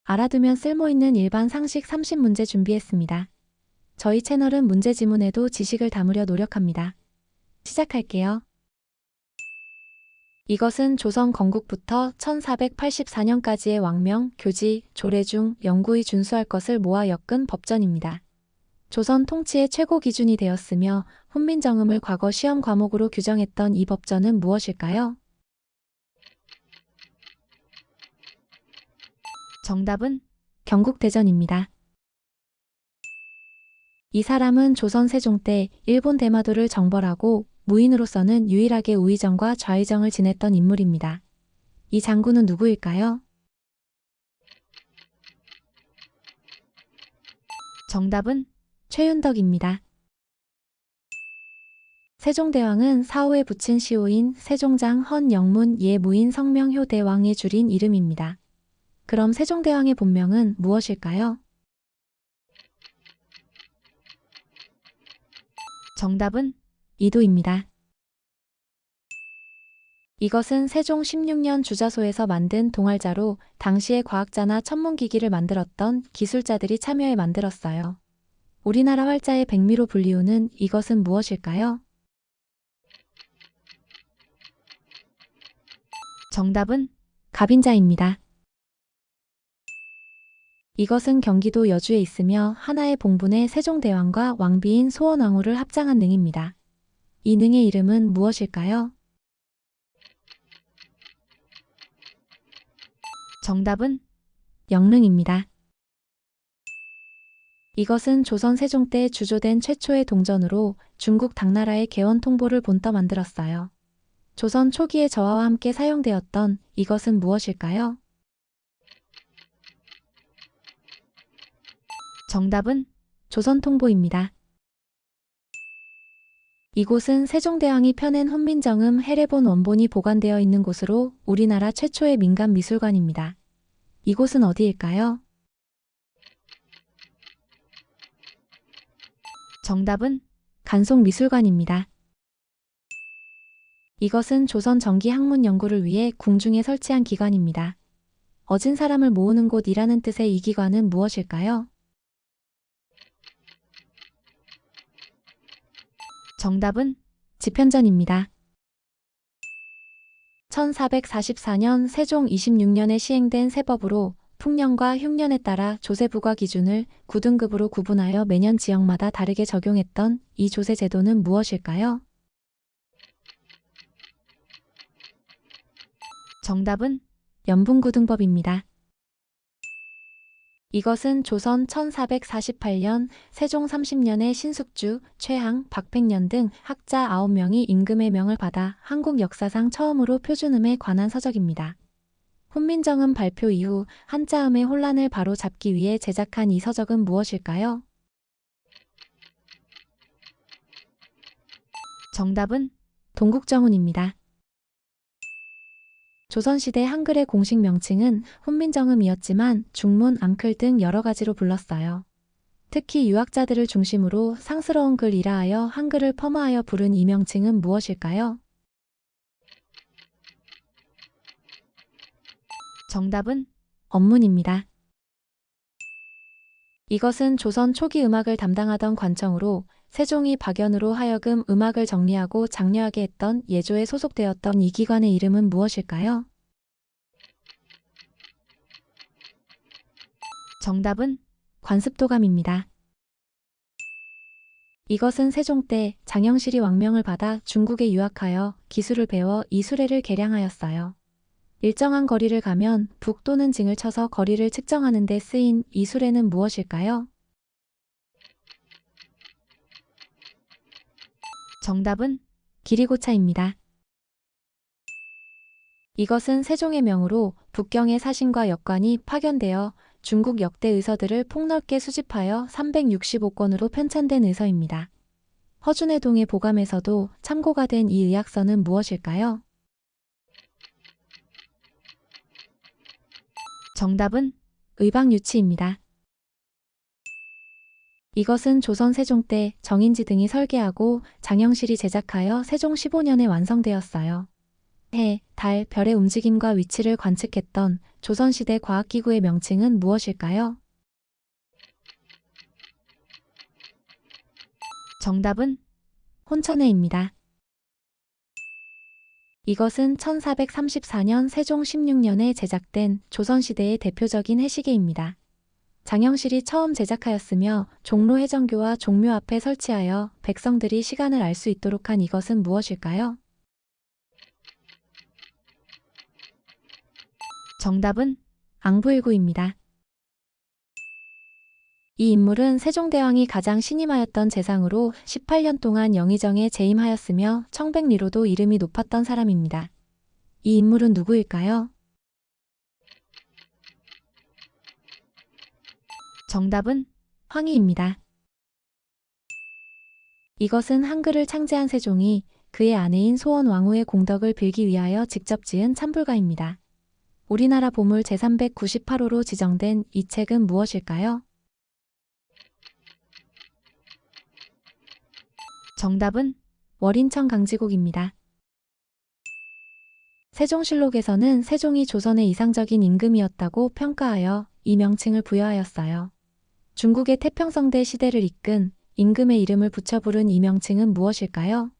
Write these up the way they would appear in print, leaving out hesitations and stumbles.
알아두면 쓸모있는 일반 상식 30문제 준비했습니다. 저희 채널은 문제 지문에도 지식을 담으려 노력합니다. 시작할게요. 이것은 조선 건국부터 1484년까지의 왕명, 교지, 조례 중 영구히 준수할 것을 모아 엮은 법전입니다. 조선 통치의 최고 기준이 되었으며 훈민정음을 과거 시험 과목으로 규정했던 이 법전은 무엇일까요? 정답은 경국대전입니다. 이 사람은 조선 세종 때 일본 대마도를 정벌하고 무인으로서는 유일하게 우의정과 좌의정을 지냈던 인물입니다. 이 장군은 누구일까요? 정답은 최윤덕입니다. 세종대왕은 사후에 붙인 시호인 세종장 헌영문 예무인 성명효 대왕의 줄인 이름입니다. 그럼 세종대왕의 본명은 무엇일까요? 정답은 이도입니다. 이것은 세종 16년 주자소에서 만든 동알자로 당시의 과학자나 천문기기를 만들었던 기술자들이 참여해 만들었어요. 우리나라 활자의 백미로 불리우는 이것은 무엇일까요? 정답은 갑인자입니다. 이것은 경기도 여주에 있으며 하나의 봉분에 세종대왕과 왕비인 소원왕후를 합장한 능입니다. 이 능의 이름은 무엇일까요? 정답은 영릉입니다. 이것은 조선 세종 때 주조된 최초의 동전으로 중국 당나라의 개원 통보를 본떠 만들었어요. 조선 초기의 저하와 함께 사용되었던 이것은 무엇일까요? 정답은 조선통보입니다. 이곳은 세종대왕이 펴낸 훈민정음 해례본 원본이 보관되어 있는 곳으로 우리나라 최초의 민간 미술관입니다. 이곳은 어디일까요? 정답은 간송미술관입니다. 이것은 조선 전기 학문 연구를 위해 궁중에 설치한 기관입니다. 어진 사람을 모으는 곳이라는 뜻의 이 기관은 무엇일까요? 정답은 집현전입니다. 1444년 세종 26년에 시행된 세법으로 풍년과 흉년에 따라 조세부과 기준을 9등급으로 구분하여 매년 지역마다 다르게 적용했던 이 조세 제도는 무엇일까요? 정답은 연분구등법입니다. 이것은 조선 1448년 세종 30년에 신숙주, 최항, 박팽년 등 학자 9명이 임금의 명을 받아 한국 역사상 처음으로 표준음에 관한 서적입니다. 훈민정음 발표 이후 한자음의 혼란을 바로잡기 위해 제작한 이 서적은 무엇일까요? 정답은 동국정운입니다. 조선시대 한글의 공식 명칭은 훈민정음이었지만 중문, 앙클 등 여러 가지로 불렀어요. 특히 유학자들을 중심으로 상스러운 글이라 하여 한글을 폄하하여 부른 이 명칭은 무엇일까요? 정답은 언문입니다. 이것은 조선 초기 음악을 담당하던 관청으로 세종이 박연으로 하여금 음악을 정리하고 장려하게 했던 예조에 소속되었던 이 기관의 이름은 무엇일까요? 정답은 관습도감입니다. 이것은 세종 때 장영실이 왕명을 받아 중국에 유학하여 기술을 배워 이 수레를 개량하였어요. 일정한 거리를 가면 북 또는 징을 쳐서 거리를 측정하는 데 쓰인 이 수레는 무엇일까요? 정답은 기리고차입니다. 이것은 세종의 명으로 북경의 사신과 역관이 파견되어 중국 역대 의서들을 폭넓게 수집하여 365권으로 편찬된 의서입니다. 허준의 동의 보감에서도 참고가 된 이 의학서는 무엇일까요? 정답은 의방유치입니다. 이것은 조선 세종 때 정인지 등이 설계하고 장영실이 제작하여 세종 15년에 완성되었어요. 해, 달, 별의 움직임과 위치를 관측했던 조선시대 과학기구의 명칭은 무엇일까요? 정답은 혼천해입니다. 이것은 1434년 세종 16년에 제작된 조선시대의 대표적인 해시계입니다. 장영실이 처음 제작하였으며 종로 해정교와 종묘 앞에 설치하여 백성들이 시간을 알 수 있도록 한 이것은 무엇일까요? 정답은 앙부일구입니다. 이 인물은 세종대왕이 가장 신임하였던 재상으로 18년 동안 영의정에 재임하였으며 청백리로도 이름이 높았던 사람입니다. 이 인물은 누구일까요? 정답은 황희입니다. 이것은 한글을 창제한 세종이 그의 아내인 소원 왕후의 공덕을 빌기 위하여 직접 지은 찬불가입니다. 우리나라 보물 제398호로 지정된 이 책은 무엇일까요? 정답은 월인천 강지곡입니다. 세종실록에서는 세종이 조선의 이상적인 임금이었다고 평가하여 이 명칭을 부여하였어요. 중국의 태평성대 시대를 이끈 임금의 이름을 붙여 부른 이 명칭은 무엇일까요?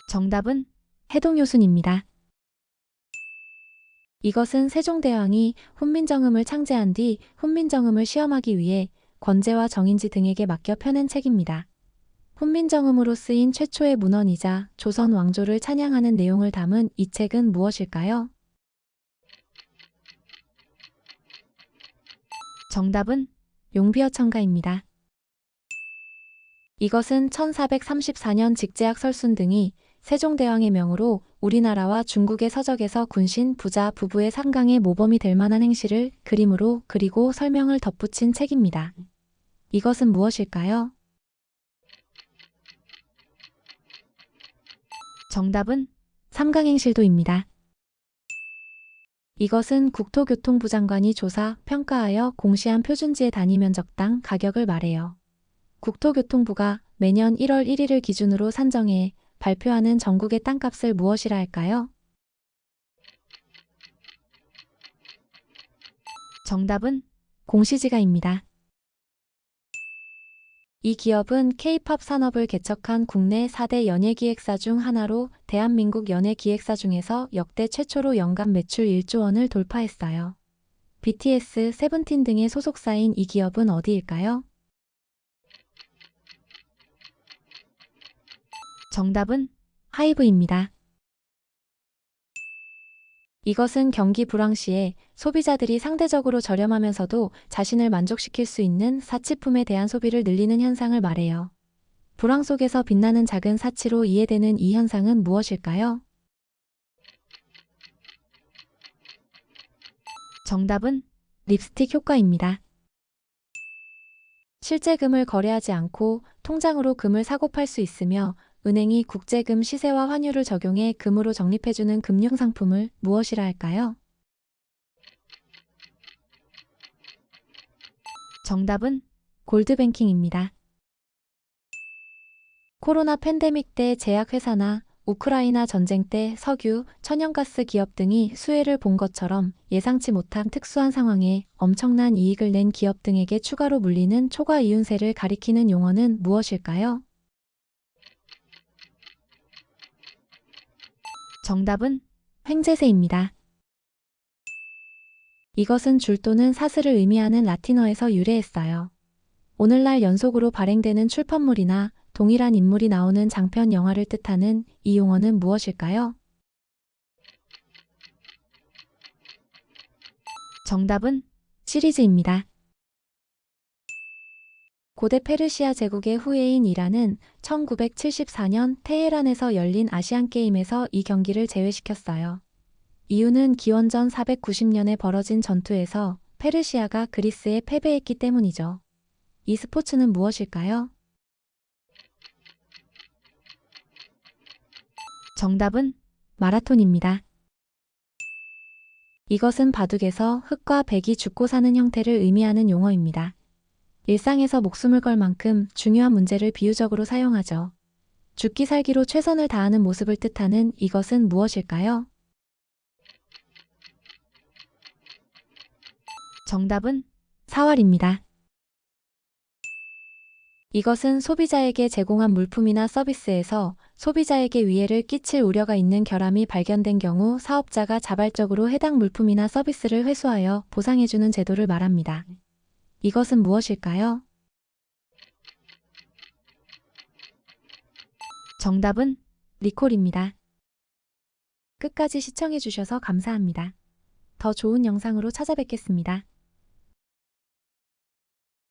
정답은 해동효순입니다. 이것은 세종대왕이 훈민정음을 창제한 뒤 훈민정음을 시험하기 위해 권제와 정인지 등에게 맡겨 펴낸 책입니다. 훈민정음으로 쓰인 최초의 문헌이자 조선 왕조를 찬양하는 내용을 담은 이 책은 무엇일까요? 정답은 용비어천가입니다. 이것은 1434년 직제학 설순 등이 세종대왕의 명으로 우리나라와 중국의 서적에서 군신, 부자, 부부의 상강의 모범이 될 만한 행실을 그림으로 그리고 설명을 덧붙인 책입니다. 이것은 무엇일까요? 정답은 삼강행실도입니다. 이것은 국토교통부 장관이 조사, 평가하여 공시한 표준지의 단위 면적당 가격을 말해요. 국토교통부가 매년 1월 1일을 기준으로 산정해 발표하는 전국의 땅값을 무엇이라 할까요? 정답은 공시지가입니다. 이 기업은 K-팝 산업을 개척한 국내 4대 연예기획사 중 하나로 대한민국 연예기획사 중에서 역대 최초로 연간 매출 1조 원을 돌파했어요. BTS, 세븐틴 등의 소속사인 이 기업은 어디일까요? 정답은 하이브입니다. 이것은 경기 불황 시에 소비자들이 상대적으로 저렴하면서도 자신을 만족시킬 수 있는 사치품에 대한 소비를 늘리는 현상을 말해요. 불황 속에서 빛나는 작은 사치로 이해되는 이 현상은 무엇일까요? 정답은 립스틱 효과입니다. 실제 금을 거래하지 않고 통장으로 금을 사고 팔 수 있으며 은행이 국제금 시세와 환율을 적용해 금으로 적립해주는 금융상품을 무엇이라 할까요? 정답은 골드뱅킹입니다. 코로나 팬데믹 때 제약회사나 우크라이나 전쟁 때 석유, 천연가스 기업 등이 수혜를 본 것처럼 예상치 못한 특수한 상황에 엄청난 이익을 낸 기업 등에게 추가로 물리는 초과이윤세를 가리키는 용어는 무엇일까요? 정답은 횡재세입니다. 이것은 줄 또는 사슬을 의미하는 라틴어에서 유래했어요. 오늘날 연속으로 발행되는 출판물이나 동일한 인물이 나오는 장편 영화를 뜻하는 이 용어는 무엇일까요? 정답은 시리즈입니다. 고대 페르시아 제국의 후예인 이란은 1974년 테헤란에서 열린 아시안게임에서 이 경기를 제외시켰어요. 이유는 기원전 490년에 벌어진 전투에서 페르시아가 그리스에 패배했기 때문이죠. 이 스포츠는 무엇일까요? 정답은 마라톤입니다. 이것은 바둑에서 흑과 백이 죽고 사는 형태를 의미하는 용어입니다. 일상에서 목숨을 걸 만큼 중요한 문제를 비유적으로 사용하죠. 죽기 살기로 최선을 다하는 모습을 뜻하는 이것은 무엇일까요? 정답은 사활입니다. 이것은 소비자에게 제공한 물품이나 서비스에서 소비자에게 위해를 끼칠 우려가 있는 결함이 발견된 경우 사업자가 자발적으로 해당 물품이나 서비스를 회수하여 보상해주는 제도를 말합니다. 이것은 무엇일까요? 정답은 리콜입니다. 끝까지 시청해주셔서 감사합니다. 더 좋은 영상으로 찾아뵙겠습니다.